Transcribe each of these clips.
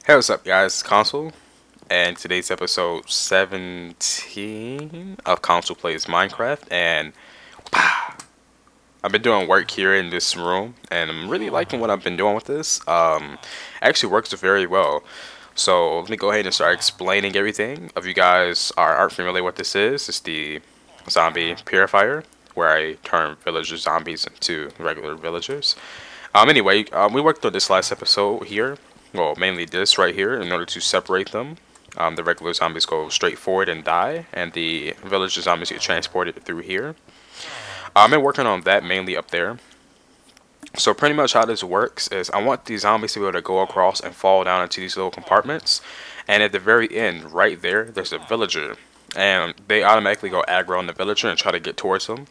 Hey, what's up, guys? Console, and today's episode 17 of Console Plays Minecraft. And I've been doing work here in this room, and I'm really liking what I've been doing with this. Actually works very well. So let me go ahead and start explaining everything. If you guys aren't familiar what this is, it's the zombie purifier, where I turn villager zombies into regular villagers. Anyway, we worked on this last episode here. Well, mainly this right here, in order to separate them. The regular zombies go straight forward and die, and the villager zombies get transported through here. I've been working on that mainly up there. So pretty much how this works is I want these zombies to be able to go across and fall down into these little compartments. And at the very end, right there, there's a villager. And they automatically go aggro on the villager and try to get towards them.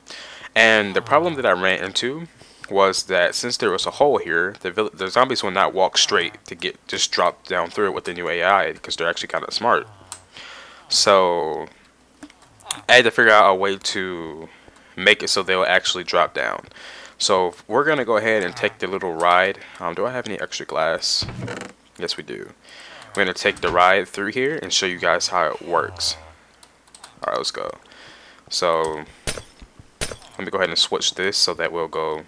And the problem that I ran into was that since there was a hole here, the zombies will not walk straight to just drop down through it with the new AI because they're actually kind of smart. So I had to figure out a way to make it so they'll actually drop down. So we're gonna go ahead and take the little ride. Do I have any extra glass? Yes, we do. We're gonna take the ride through here and show you guys how it works. All right, let's go. So let me go ahead and switch this so that we'll go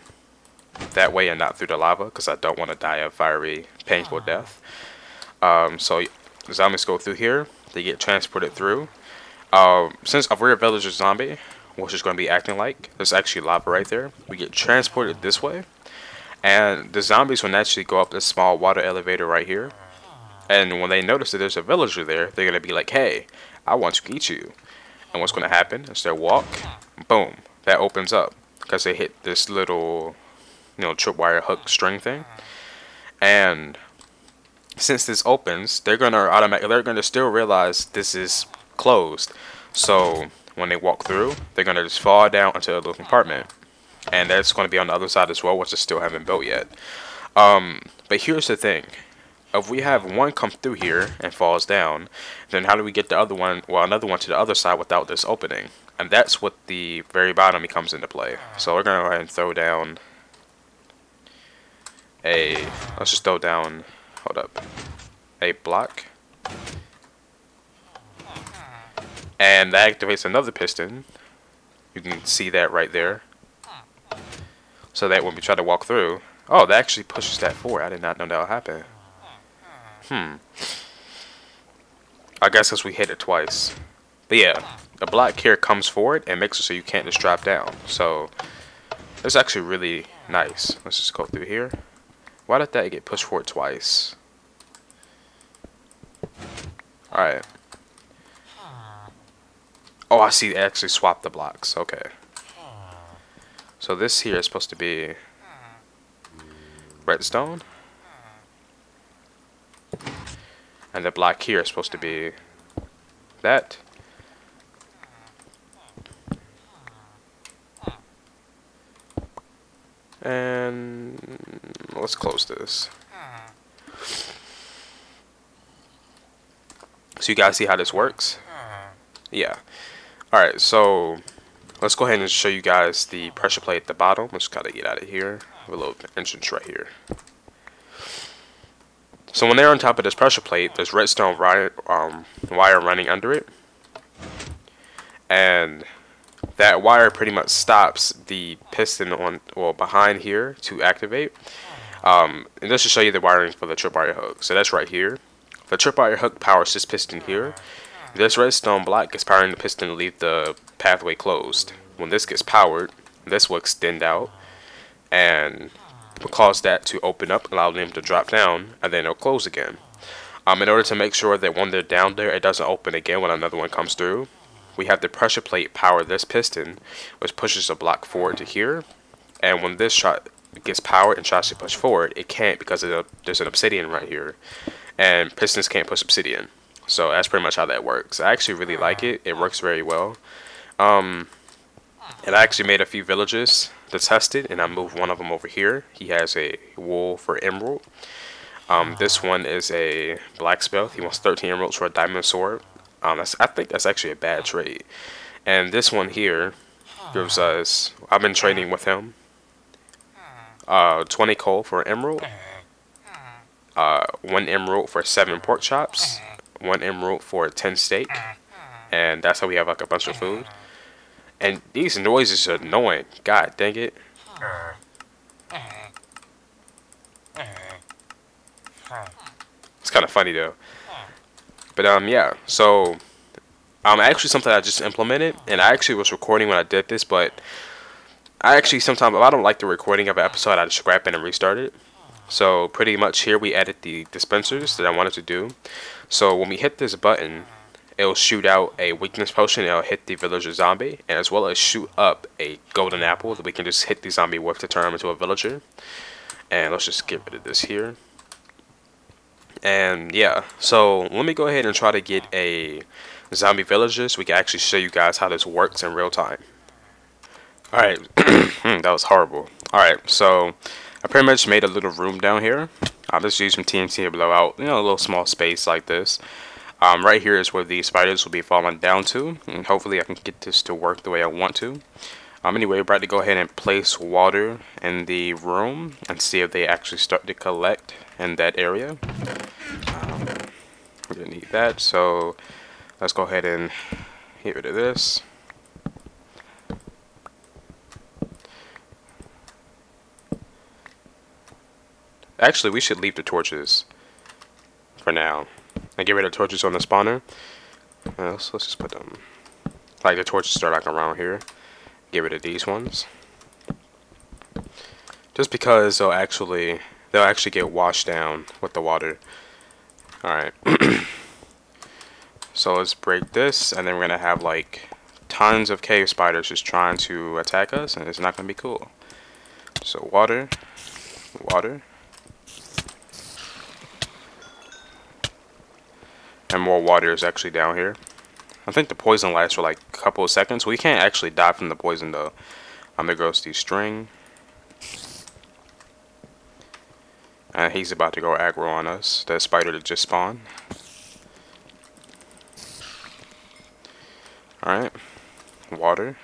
that way and not through the lava, because I don't want to die a fiery, painful death. So the zombies go through here. They get transported through. Since we're a villager zombie, which is going to be acting like, there's actually lava right there. We get transported this way, and the zombies will naturally go up this small water elevator right here. And when they notice that there's a villager there, they're going to be like, "Hey, I want to eat you." And what's going to happen is they walk, boom, that opens up because they hit this little tripwire hook string thing. And since this opens, they're gonna still realize this is closed. So when they walk through, they're gonna just fall down into a little compartment, and that's gonna be on the other side as well, which I still haven't built yet. But here's the thing: if we have one come through here and falls down, then how do we get the other one, well, another one to the other side without this opening? And that's what the very bottom comes into play. So we're gonna go ahead and throw down let's just throw down, hold up, a block, and that activates another piston. You can see that right there, so that when we try to walk through, oh, that actually pushes that forward. I did not know that would happen. I guess because we hit it twice. But yeah, the block here comes forward and makes it so you can't just drop down. So it's actually really nice. Let's just go through here. Why did that get pushed forward twice? Alright. Oh, I see. They actually swapped the blocks. Okay. So this here is supposed to be redstone. And the block here is supposed to be that. And let's close this. So you guys see how this works? Yeah. Alright, so let's go ahead and show you guys the pressure plate at the bottom. Let's gotta get out of here. We have a little entrance right here. So when they're on top of this pressure plate, there's redstone wire running under it. And that wire pretty much stops the piston behind here to activate. And this will show you the wiring for the tripwire hook. So that's right here. The tripwire hook powers this piston here. This redstone block is powering the piston to leave the pathway closed. When this gets powered, this will extend out and will cause that to open up, allow them to drop down, and then it'll close again. In order to make sure that when they're down there, it doesn't open again when another one comes through, we have the pressure plate power this piston, which pushes the block forward to here. And when this gets powered and tries to push forward, it can't, because there's an obsidian right here, and pistons can't push obsidian. So that's pretty much how that works. I actually really like it. It works very well. And I actually made a few villages to test it, and I moved one of them over here. He has a wool for emerald. This one is a blacksmith. He wants 13 emeralds for a diamond sword. I think that's actually a bad trade. And this one here gives us, I've been trading with him, 20 coal for an emerald, 1 emerald for 7 pork chops, 1 emerald for 10 steak, and that's how we have like a bunch of food. And these noises are annoying. God dang it. It's kind of funny though. But yeah. So actually something I just implemented, and I actually was recording when I did this, but I actually sometimes if I don't like the recording of an episode, I just scrap it and restart it. So pretty much here we added the dispensers that I wanted to do. So when we hit this button, it'll shoot out a weakness potion, it'll hit the villager zombie, and as well as shoot up a golden apple that we can just hit the zombie with to turn him into a villager. And let's just get rid of this here. And yeah, so let me go ahead and try to get a zombie villager so we can actually show you guys how this works in real time. Alright, that was horrible. Alright, so I pretty much made a little room down here. I'll just use some TNT to blow out, a little small space like this. Right here is where the spiders will be falling down to, and hopefully I can get this to work the way I want to. Anyway, we're about to go ahead and place water in the room and see if they actually start to collect in that area. We're gonna need that, so let's go ahead and get rid of this. Actually, we should leave the torches for now and get rid of torches on the spawner. Let's just put them like the torches start like around here. Get rid of these ones, just because they'll actually get washed down with the water. All right. So let's break this, and then we're gonna have like tons of cave spiders just trying to attack us, and it's not gonna be cool. So water, water. And more water is actually down here. I think the poison lasts for like a couple of seconds. We can't actually die from the poison though. There goes the string. And he's about to go aggro on us. The spider that just spawned. Alright. Water.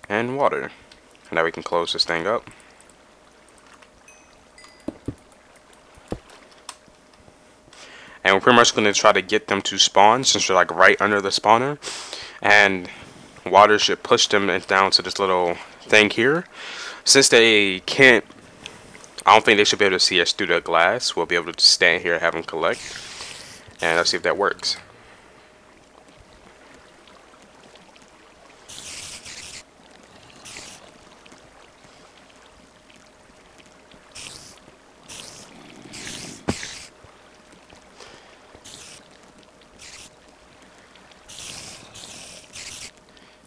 And water. And now we can close this thing up. And we're pretty much going to try to get them to spawn since they're like right under the spawner. And water should push them down to this little thing here. Since they can't, I don't think they should be able to see us through the glass. We'll be able to just stand here and have them collect. And let's see if that works.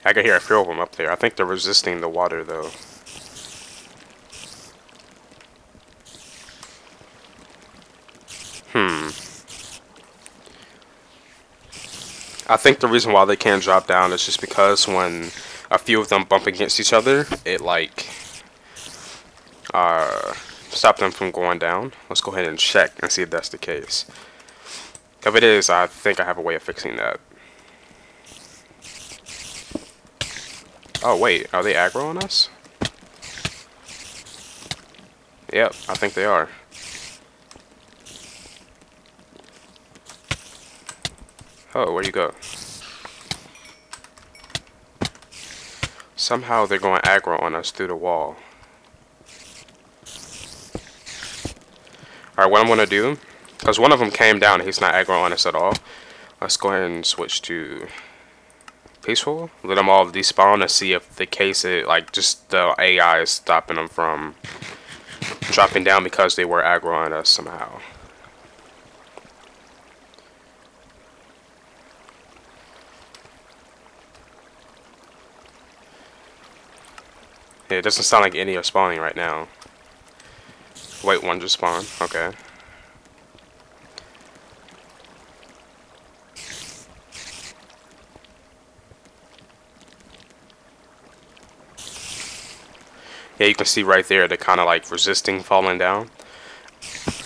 I can hear a few of them up there. I think they're resisting the water though. I think the reason why they can't drop down is just because when a few of them bump against each other, it like stop them from going down. Let's go ahead and check and see if that's the case. If it is, I think I have a way of fixing that. Oh wait, are they aggro on us? Yep, I think they are. Oh, where'd you go? Somehow they're going aggro on us through the wall. Alright, what I'm gonna do, because one of them came down and he's not aggro on us at all. Let's go ahead and switch to peaceful. Let them all despawn and see if the case it like just the AI is stopping them from dropping down because they were aggro on us somehow. Yeah, it doesn't sound like any are spawning right now. Wait, one just spawned. Okay. Yeah, you can see right there they're kind of like resisting falling down.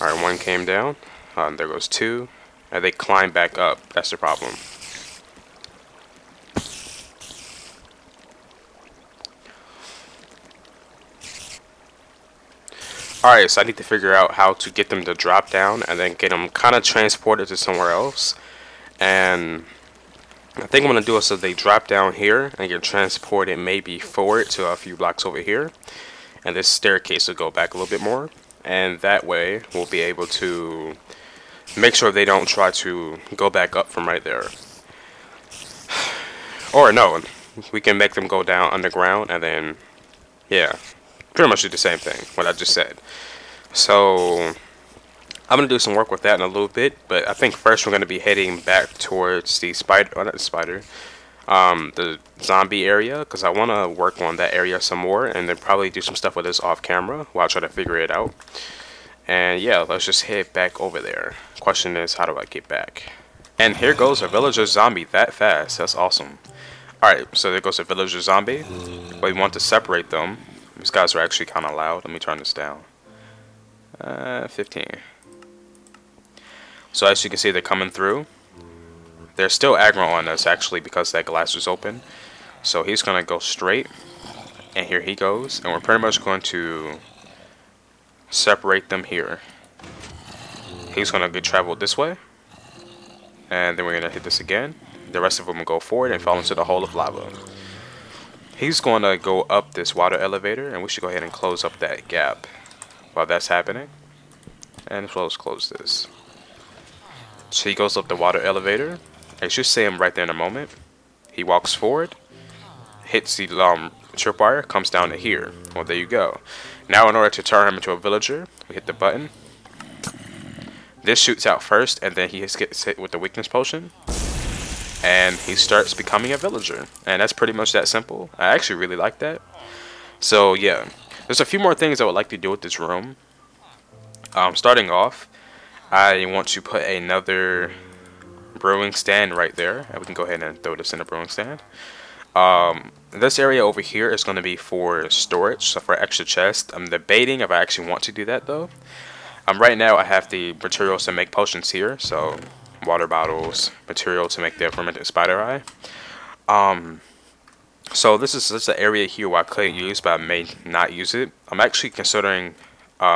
Alright, one came down. There goes two. And they climb back up. That's the problem. Alright, so I need to figure out how to get them to drop down and then get them kind of transported to somewhere else. And I think I'm going to do it so they drop down here and get transported maybe forward to a few blocks over here. And this staircase will go back a little bit more. And that way we'll be able to make sure they don't try to go back up from right there. Or no, we can make them go down underground and then, yeah, pretty much do the same thing, what I just said. So I'm going to do some work with that in a little bit, but I think first we're going to be heading back towards the spider, not the spider, the zombie area, because I want to work on that area some more, and then probably do some stuff with this off camera while I try to figure it out. And yeah, let's just head back over there. Question is, how do I get back? And here goes a villager zombie that fast. That's awesome. Alright, so there goes a villager zombie. But we want to separate them. These guys are actually kind of loud. Let me turn this down. 15. So as you can see, they're coming through. They're still aggro on us actually because that glass is open. So he's going to go straight. And here he goes. And we're pretty much going to separate them here. He's going to get traveled this way. And then we're going to hit this again. The rest of them will go forward and fall into the hole of lava. He's going to go up this water elevator, and we should go ahead and close up that gap while that's happening. And as well as close this. So he goes up the water elevator. You should see him right there in a moment. He walks forward, hits the tripwire, comes down to here. Well, there you go. Now in order to turn him into a villager, we hit the button. This shoots out first, and then he gets hit with the weakness potion. And he starts becoming a villager. And that's pretty much that simple. I actually really like that. So yeah, there's a few more things I would like to do with this room. Starting off, I want to put another brewing stand right there. And we can go ahead and throw this in the brewing stand. This area over here is going to be for storage, so for extra chests. I'm debating if I actually want to do that though. Right now I have the materials to make potions here, so water bottles, material to make the fermented spider eye. So this is an area here where I could use, but I may not use it. I'm actually considering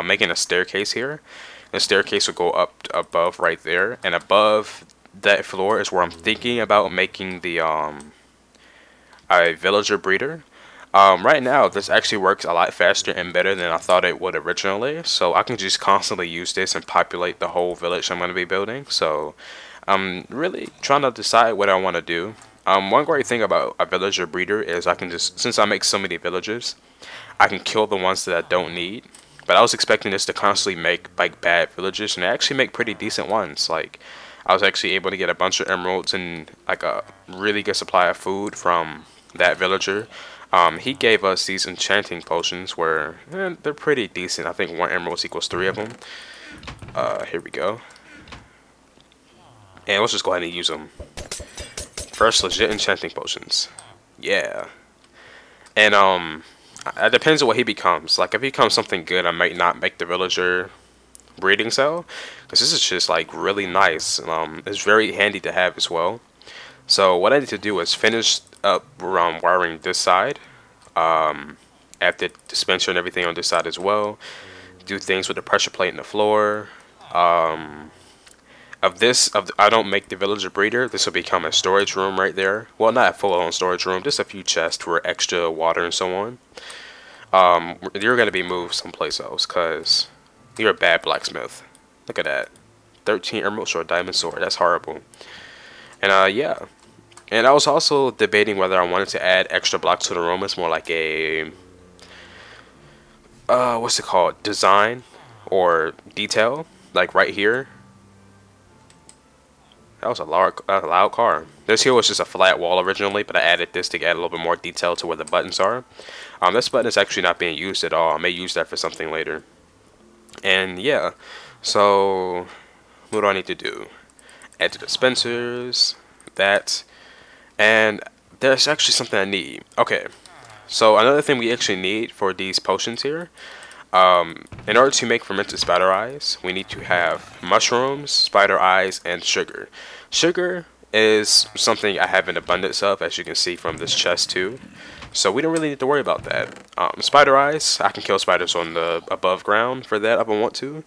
making a staircase here. The staircase will go up above right there, and above that floor is where I'm thinking about making the a villager breeder. Right now this actually works a lot faster and better than I thought it would originally, so I can just constantly use this and populate the whole village I'm going to be building. So I'm really trying to decide what I want to do. One great thing about a villager breeder is I can just, since I make so many villagers, I can kill the ones that I don't need. But I was expecting this to constantly make like bad villagers, and they actually make pretty decent ones. Like I was actually able to get a bunch of emeralds and like a really good supply of food from that villager. He gave us these enchanting potions where they're pretty decent. I think 1 emerald equals 3 of them. Here we go. And let's just go ahead and use them. First, legit enchanting potions. Yeah. And it depends on what he becomes. Like if he becomes something good, I might not make the villager breeding cell, because this is just like really nice. It's very handy to have as well. So what I need to do is finish up wiring this side, add the dispenser and everything on this side as well, do things with the pressure plate in the floor. I don't make the villager breeder, this will become a storage room right there. Well, not a full-on storage room, just a few chests for extra water and so on. You're going to be moved someplace else because you're a bad blacksmith. Look at that, 13 emeralds or a diamond sword. That's horrible. And yeah. And I was also debating whether I wanted to add extra blocks to the room. It's more like a what's it called? Design or detail. Like right here. That was a loud car. This here was just a flat wall originally, but I added this to add a little bit more detail to where the buttons are. This button is actually not being used at all. I may use that for something later. And yeah. So what do I need to do? Add the dispensers. That. And there's actually something I need. Okay, so another thing we actually need for these potions here, in order to make fermented spider eyes, we need to have mushrooms, spider eyes, and sugar. Sugar is something I have in abundance of, as you can see from this chest too. So we don't really need to worry about that. Spider eyes, I can kill spiders on the above ground for that if I want to.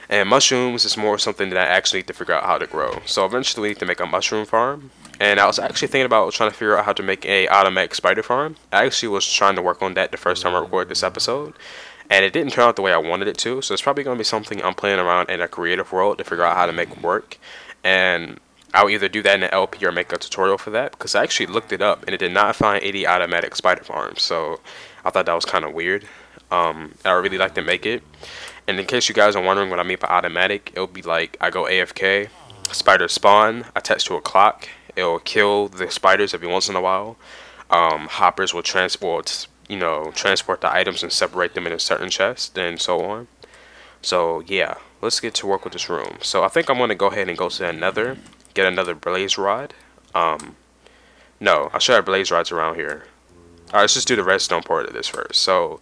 And mushrooms is more something that I actually need to figure out how to grow. So eventually we need to make a mushroom farm. And I was actually thinking about trying to figure out how to make a automatic spider farm. I actually was trying to work on that the first time I recorded this episode. And it didn't turn out the way I wanted it to. So it's probably going to be something I'm playing around in a creative world to figure out how to make work. And I'll either do that in an LP or make a tutorial for that. Because I actually looked it up and it did not find any automatic spider farms. So I thought that was kind of weird. I would really like to make it. And in case you guys are wondering what I mean by automatic, it'll be like I go AFK, spiders spawn, attached to a clock. It'll kill the spiders every once in a while. Hoppers will transport the items and separate them in a certain chest, and so on. So yeah, let's get to work with this room. So I think I'm gonna go ahead and go to the Nether, get another blaze rod. No, I should have blaze rods around here. Alright, let's just do the redstone part of this first. So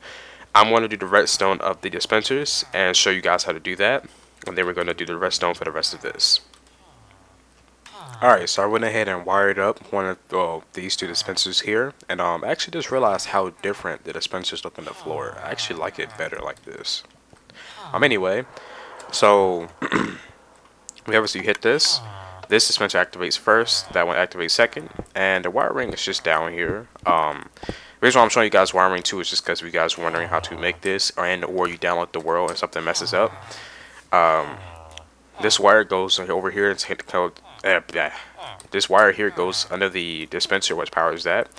I'm going to do the redstone of the dispensers and show you guys how to do that. And then we're going to do the redstone for the rest of this. Alright, so I went ahead and wired up one of these two dispensers here. And I actually just realized how different the dispensers look on the floor. I actually like it better like this. Anyway, so whenever you hit this dispenser activates first, that one activates second. And the wiring is just down here. The reason why I'm showing you guys wiring too is just because you guys are wondering how to make this, or you download the world and something messes up. This wire goes over here and hit the code. This wire here goes under the dispenser, which powers that,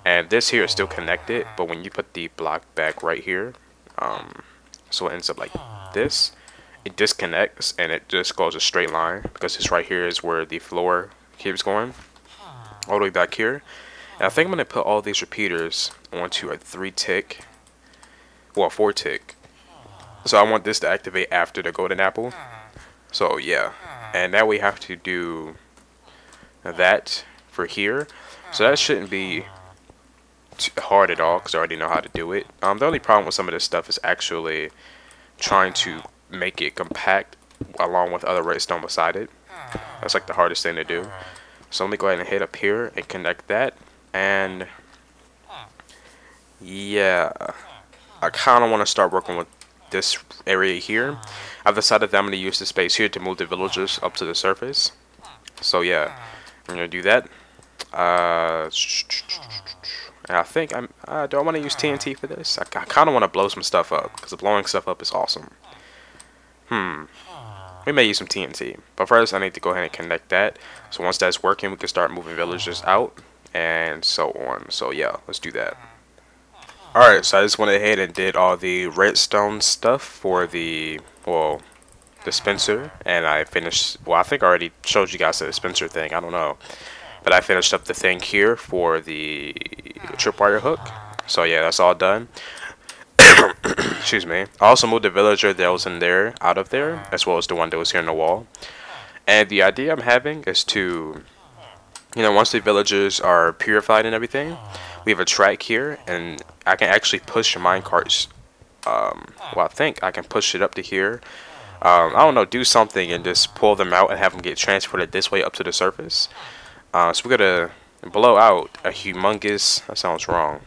and this here is still connected. But when you put the block back right here, so it ends up like this, it disconnects and it just goes a straight line because this right here is where the floor keeps going all the way back here. And I think I'm going to put all these repeaters onto a 4-tick. So I want this to activate after the golden apple. So yeah, and now we have to do that for here. So that shouldn't be too hard at all because I already know how to do it. The only problem with some of this stuff is actually trying to make it compact along with other redstone beside it. That's like the hardest thing to do. So let me go ahead and hit up here and connect that. And yeah, I kind of want to start working with this area here. I've decided that I'm going to use the space here to move the villagers up to the surface. So yeah, I'm going to do that. And I think do I want to use TNT for this? I kind of want to blow some stuff up because blowing stuff up is awesome. We may use some TNT, but first I need to go ahead and connect that. So once that's working, we can start moving villagers out and so on. So yeah, let's do that. Alright, so I just went ahead and did all the redstone stuff for the dispenser, and I finished, I think I already showed you guys the dispenser thing, I don't know, but I finished up the thing here for the tripwire hook. So yeah, that's all done. Excuse me. I also moved the villager that was in there out of there, as well as the one that was here in the wall. And the idea I'm having is to, once the villagers are purified and everything, we have a track here, and I can actually push mine carts. I think I can push it up to here. I don't know, do something and just pull them out and have them get transported this way up to the surface. So we're gonna blow out a humongous, that sounds wrong,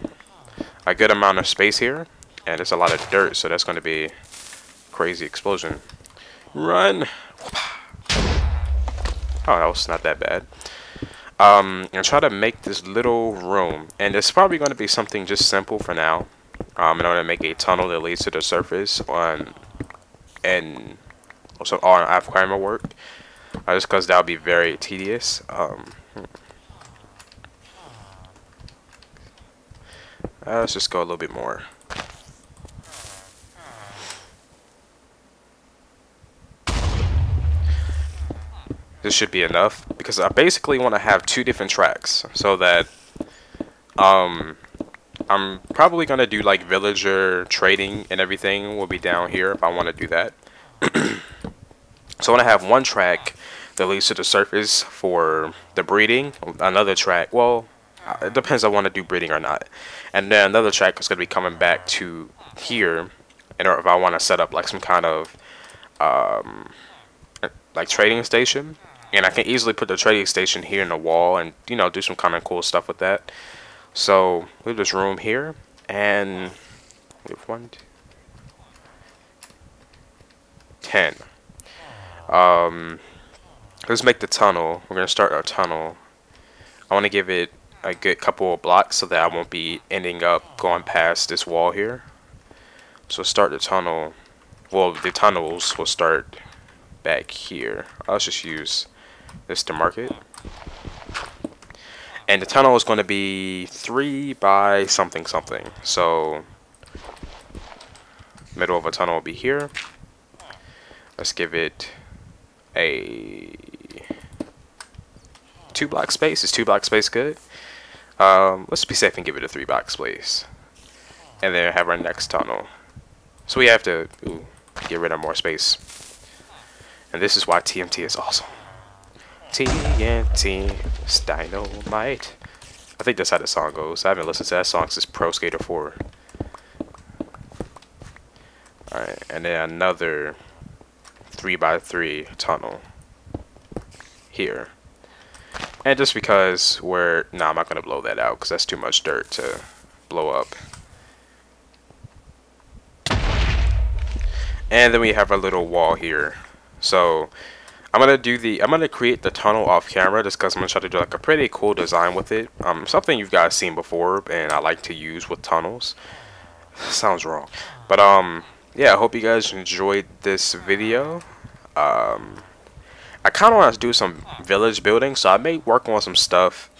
a good amount of space here, and there's a lot of dirt, so that's gonna be a crazy explosion. Run! Oh, that was not that bad. And try to make this little room, and it's probably going to be something just simple for now. In order to make a tunnel that leads to the surface and also all Alzheimer work, just because that would be very tedious. Let's just go a little bit more. This should be enough because I basically want to have 2 different tracks so that I'm probably gonna do like villager trading and everything will be down here if I want to do that. So I want to have one track that leads to the surface for the breeding, another track, well, it depends if I want to do breeding or not, and then another track is going to be coming back to here, and or if I want to set up like some kind of like trading station, and I can easily put the trading station here in the wall and do some kind of cool stuff with that. So we have this room here, and we have 1, 2, 10. Let's make the tunnel. We're gonna start our tunnel. I want to give it a good couple of blocks so that I won't be ending up going past this wall here. So start the tunnel. Well, the tunnels will start back here. I'll just use this to mark it. And the tunnel is going to be 3 by something something. So middle of a tunnel will be here. Let's give it a 2 block space. Is 2 block space good? Let's be safe and give it a 3 block space. And then have our next tunnel. So we have to get rid of more space. And this is why TNT is awesome. TNT, dynamite. I think that's how the song goes. I haven't listened to that song since Pro Skater 4. Alright, and then another 3 by 3 tunnel here. And just because I'm not going to blow that out because that's too much dirt to blow up. And then we have a little wall here. So I'm gonna create the tunnel off camera just because I'm gonna try to do like a pretty cool design with it. Something you guys seen before and I like to use with tunnels. Sounds wrong. But yeah, I hope you guys enjoyed this video. I kinda wanna do some village building, so I may work on some stuff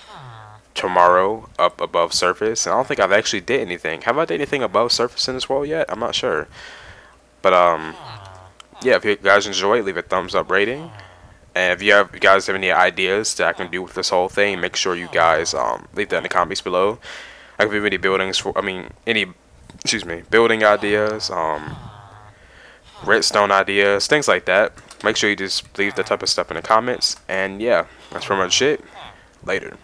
tomorrow up above surface. And I don't think I've actually did anything. Have I did anything above surface in this world yet? I'm not sure. But yeah, if you guys enjoy it, leave a thumbs up rating. And if you guys have any ideas that I can do with this whole thing, make sure you guys leave that in the comments below. I can do any buildings building ideas, redstone ideas, things like that. Make sure you just leave that type of stuff in the comments. And yeah, that's pretty much it. Later.